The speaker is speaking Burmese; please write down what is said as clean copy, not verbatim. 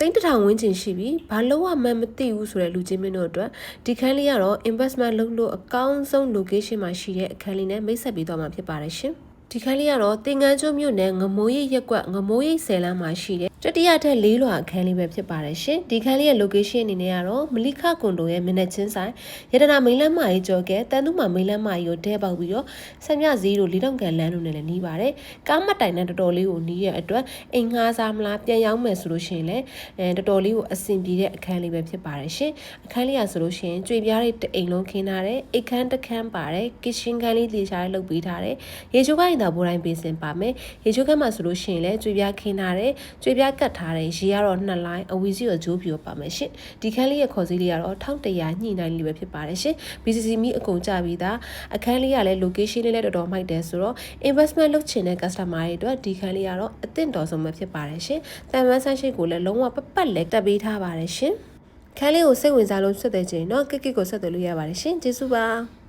တိတ်တထောင်ဝင်းကျင်ရှိပြီးဘာလို့မှမသိဘူးဆိုတဲ့လူချင်းမင်းတို့အတွက်ဒီခန်းလေးကတော့ investment လုပ်လို့အကောင်းဆုံး location မှာရှိတဲ့အခန်းလေးနဲ့မိတ်ဆက်ပေးသွားမှာဖြစ်ပါတယ်ရှင်ဒီခန်းလေးကတော့တင်ငန်းကျွန်းမြို့နယ်ငမိုးရိပ်ရက်ကွက်ငမိုးရိပ်ဆယ်လမ်းမှာရှိတဲ့တတိယထက်၄လွှာအခန်းလေးပဲဖြစ်ပါတယ်ရှင်ဒီခန်းလေးရဲ့ location အနေနဲ့ကတော့မလိခကွန်ဒိုရဲ့မျက်နှာချင်းဆိုင်ရတနာမိန်လမ်းမကြီးကျော်ကဲတန်သူမှာမိန်လမ်းမကြီးကိုတဲပေါက်ပြီးတော့ဆမ်မြဈေးတို့လေးတောင်ကန်လမ်းတို့နဲ့လည်းနီးပါတယ်ကားမတိုင်နဲ့တော်တော်လေးကိုနီးရဲ့အတွက်အိမ်ငှားစားမလားပြန်ရောက်မယ်ဆိုလို့ရှိရင်လည်းတော်တော်လေးကိုအဆင်ပြေတဲ့အခန်းလေးပဲဖြစ်ပါတယ်ရှင်အခန်းလေးရဆိုလို့ရှိရင်ကြွေပြားတွေတအိမ်လုံးခင်းထားတယ်အိတ်ခမ်းတစ်ခမ်းပါတယ် kitchen ခန်းလေးလေရှားလေးလုပ်ပေးထားတယ်ရေချိုးကိုင်းတာဘိုးတိုင်းပေးစင်ပါမယ်ရေချိုးခန်းမှာဆိုလို့ရှိရင်လည်းကြွေပြားခင်းထားတယ်ကြွေပြားကတ်ထားတယ်ရေကတော့2လိုင်းအဝီစီကိုဂျိုးပြပါမယ်ရှင်ဒီခန်းလေးရဲ့ခေါ်စည်းလေးကတော့1100ညှိနှိုင်းလေးပဲဖြစ်ပါတယ်ရှင် BCC မီအကုန်ကြပြီးသားအခန်းလေးကလည်း location လေးလည်းတော်တော်မိုက်တယ်ဆိုတော့ investment လုပ်ချင်တဲ့ customer တွေအတွက်ဒီခန်းလေးကတော့အသင့်တော်ဆုံးပဲဖြစ်ပါတယ်ရှင်တန်မန်းဆိုင်ရှိကိုလည်းလုံးဝပတ်လက်တက်ပေးထားပါတယ်ရှင်ခန်းလေးကိုစိတ်ဝင်စားလို့ဆက်သွယ်ခြင်းเนาะကစ်ကိုဆက်သွယ်လို့ရပါတယ်ရှင်ကျေးဇူးပါ